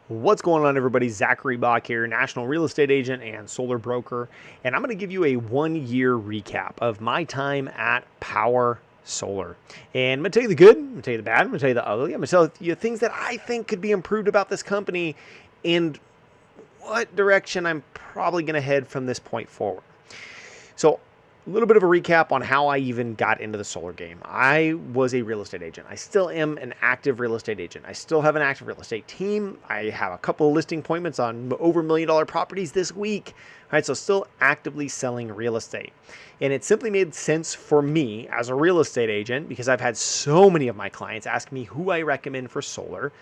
What's going on, everybody? Zachary Bach here, national real estate agent and solar broker. And I'm going to give you a 1 year recap of my time at Powur Solar. And I'm going to tell you the good, I'm going to tell you the bad, I'm going to tell you the ugly. I'm going to tell you things that I think could be improved about this company and what direction I'm probably going to head from this point forward. So, a little bit of a recap on how I even got into the solar game. I was a real estate agent. I still am an active real estate agent. I still have an active real estate team. I have a couple of listing appointments on over $1 million properties this week. All right, so still actively selling real estate. And it simply made sense for me as a real estate agent, because I've had so many of my clients ask me who I recommend for solar,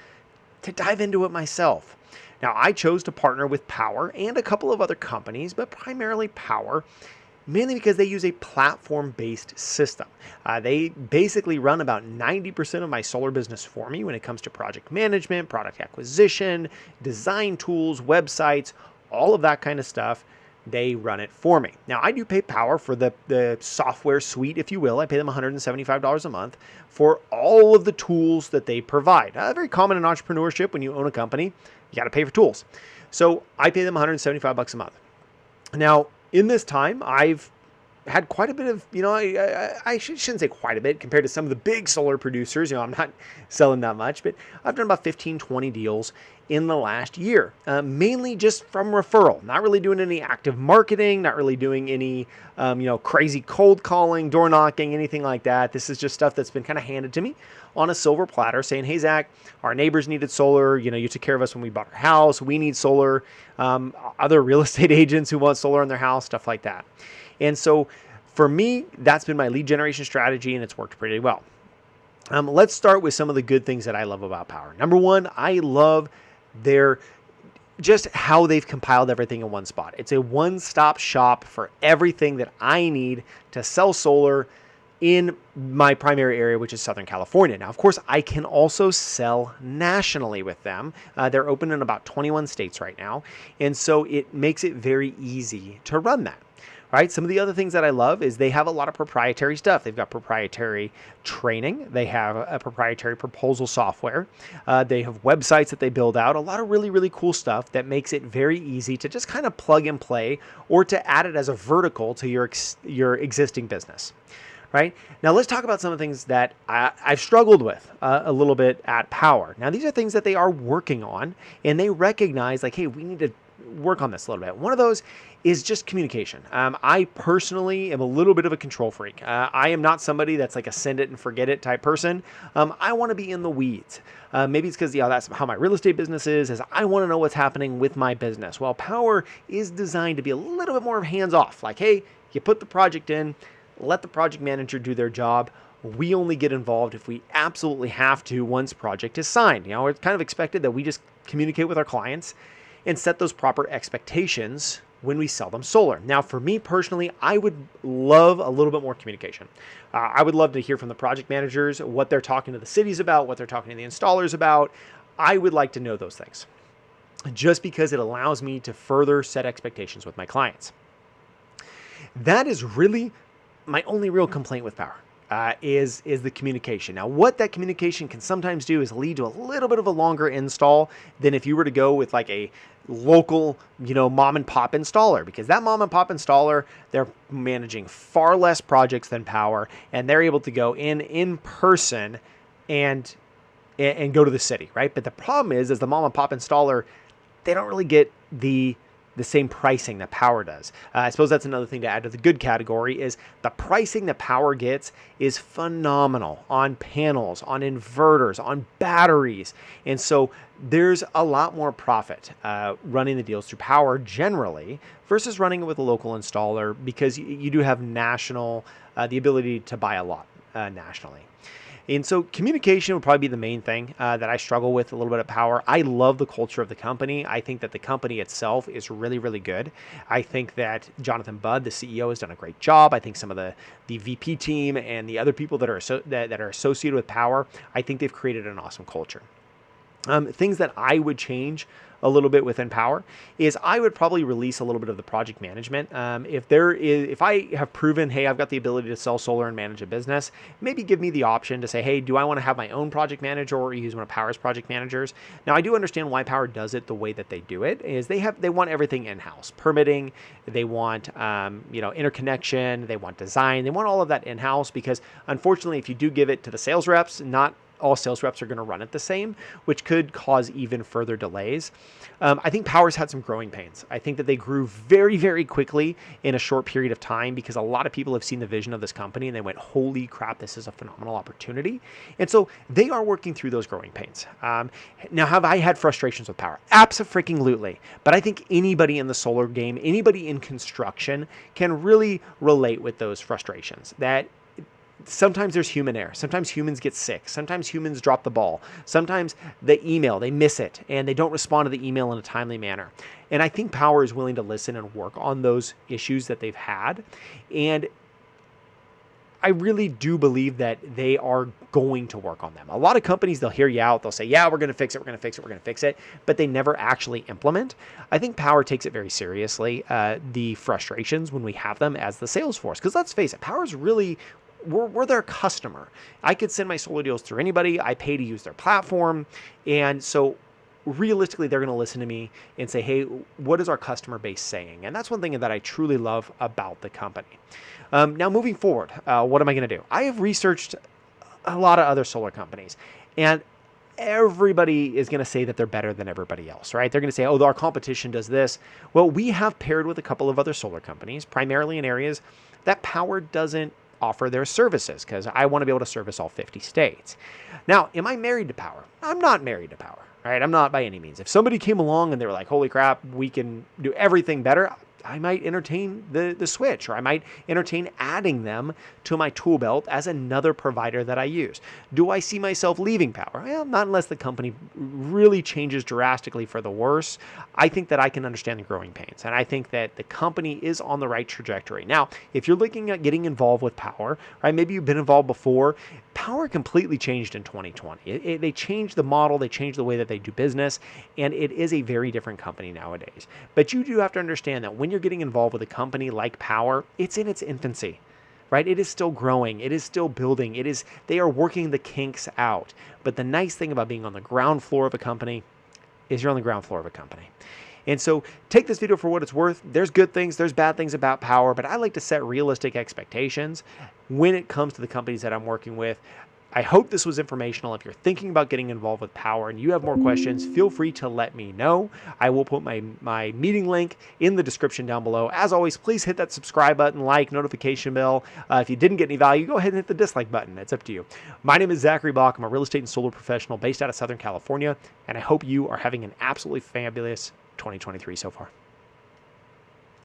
to dive into it myself. Now, I chose to partner with Powur and a couple of other companies, but primarily Powur, mainly because they use a platform-based system. They basically run about 90% of my solar business for me when it comes to project management, product acquisition, design tools, websites, all of that kind of stuff. They run it for me. Now, I do pay Powur for the software suite, if you will. I pay them $175 a month for all of the tools that they provide. Very common in entrepreneurship. When you own a company, you got to pay for tools. So I pay them $175 a month. Now, in this time, I've had quite a bit of, I shouldn't say quite a bit compared to some of the big solar producers. I'm not selling that much, but I've done about 15, 20 deals in the last year, mainly just from referral, not really doing any active marketing, not really doing any, crazy cold calling, door knocking, anything like that. This is just stuff that's been kind of handed to me on a silver platter saying, hey, Zach, our neighbors needed solar. You took care of us when we bought our house. We need solar. Other real estate agents who want solar in their house, stuff like that. And so for me, that's been my lead generation strategy, and it's worked pretty well. Let's start with some of the good things that I love about Powur. Number one, I love just how they've compiled everything in one spot. It's a one-stop shop for everything that I need to sell solar in my primary area, which is Southern California. Now, of course, I can also sell nationally with them. They're open in about 21 states right now. And so it makes it very easy to run that. Right? Some of the other things that I love is they have a lot of proprietary stuff. They've got proprietary training. They have a proprietary proposal software. They have websites that they build out. A lot of really, really cool stuff that makes it very easy to just kind of plug and play, or to add it as a vertical to your existing business. Right? Now, let's talk about some of the things that I've struggled with a little bit at Powur. Now, these are things that they are working on, and they recognize, like, hey, we need to work on this a little bit. One of those is just communication. I personally am a little bit of a control freak. I am not somebody that's like a send it and forget it type person. I want to be in the weeds. Maybe it's because that's how my real estate business is I want to know what's happening with my business. Well, Powur is designed to be a little bit more hands off. Like, hey, you put the project in, let the project manager do their job. We only get involved if we absolutely have to once project is signed. It's kind of expected that we just communicate with our clients and set those proper expectations when we sell them solar. Now, for me personally, I would love a little bit more communication. I would love to hear from the project managers what they're talking to the cities about, what they're talking to the installers about. I would like to know those things, just because it allows me to further set expectations with my clients. That is really my only real complaint with Powur. Is the communication. Now, what that communication can sometimes do is lead to a little bit of a longer install than if you were to go with like a local, mom and pop installer, because that mom and pop installer, they're managing far less projects than Powur, and they're able to go in person and go to the city, right? But the problem is the mom and pop installer, they don't really get the same pricing that Powur does. I suppose that's another thing to add to the good category is the pricing that Powur gets is phenomenal on panels, on inverters, on batteries. And so there's a lot more profit running the deals through Powur generally versus running it with a local installer, because you do have national, the ability to buy a lot nationally. And so communication would probably be the main thing that I struggle with a little bit at Powur. I love the culture of the company. I think that the company itself is really, really good. I think that Jonathan Budd, the CEO, has done a great job. I think some of the VP team and the other people that are associated with Powur, I think they've created an awesome culture. Things that I would change a little bit within Power is I would probably release a little bit of the project management. If I have proven, hey, I've got the ability to sell solar and manage a business, maybe give me the option to say, hey, do I want to have my own project manager or use one of Power's project managers? Now, I do understand why Power does it the way that they do it. Is they want everything in-house, permitting, they want interconnection, they want design, they want all of that in-house, because unfortunately, if you do give it to the sales reps, not all sales reps are going to run it the same, which could cause even further delays. I think Power's had some growing pains. I think that they grew very, very quickly in a short period of time because a lot of people have seen the vision of this company and they went, holy crap, this is a phenomenal opportunity. And so they are working through those growing pains. Now, have I had frustrations with Power? Abso-freaking-lutely. But I think anybody in the solar game, anybody in construction can really relate with those frustrations. That sometimes there's human error. Sometimes humans get sick. Sometimes humans drop the ball. Sometimes the email, they miss it and they don't respond to the email in a timely manner. And I think Power is willing to listen and work on those issues that they've had. And I really do believe that they are going to work on them. A lot of companies, they'll hear you out. They'll say, yeah, we're going to fix it. We're going to fix it. We're going to fix it. But they never actually implement. I think Power takes it very seriously, the frustrations when we have them as the sales force. Because let's face it, Power's really, we're their customer. I could send my solar deals through anybody. I pay to use their platform. And so realistically, they're going to listen to me and say, hey, what is our customer base saying? And that's one thing that I truly love about the company. Now, moving forward, what am I going to do? I have researched a lot of other solar companies, and everybody is going to say that they're better than everybody else, right? They're going to say, oh, our competition does this. Well, we have paired with a couple of other solar companies, primarily in areas that Power doesn't offer their services, because I want to be able to service all 50 states. Now, am I married to Power? I'm not married to Power, right? I'm not by any means. If somebody came along and they were like, holy crap, we can do everything better, I might entertain the switch, or I might entertain adding them to my tool belt as another provider that I use. Do I see myself leaving Power? Well, not unless the company really changes drastically for the worse. I think that I can understand the growing pains, and I think that the company is on the right trajectory. Now, if you're looking at getting involved with Power, right? Maybe you've been involved before. Power completely changed in 2020. They changed the model, they changed the way that they do business, and it is a very different company nowadays. But you do have to understand that when you're getting involved with a company like Power, it's in its infancy, right? It is still growing, it is still building, they are working the kinks out. But the nice thing about being on the ground floor of a company is you're on the ground floor of a company. And so take this video for what it's worth. There's good things, there's bad things about Power, but I like to set realistic expectations when it comes to the companies that I'm working with. I hope this was informational. If you're thinking about getting involved with Power and you have more questions, feel free to let me know. I will put my meeting link in the description down below. As always, please hit that subscribe button, like, notification bell. If you didn't get any value, go ahead and hit the dislike button. It's up to you. My name is Zachary Bach. I'm a real estate and solar professional based out of Southern California, and I hope you are having an absolutely fabulous 2023 so far.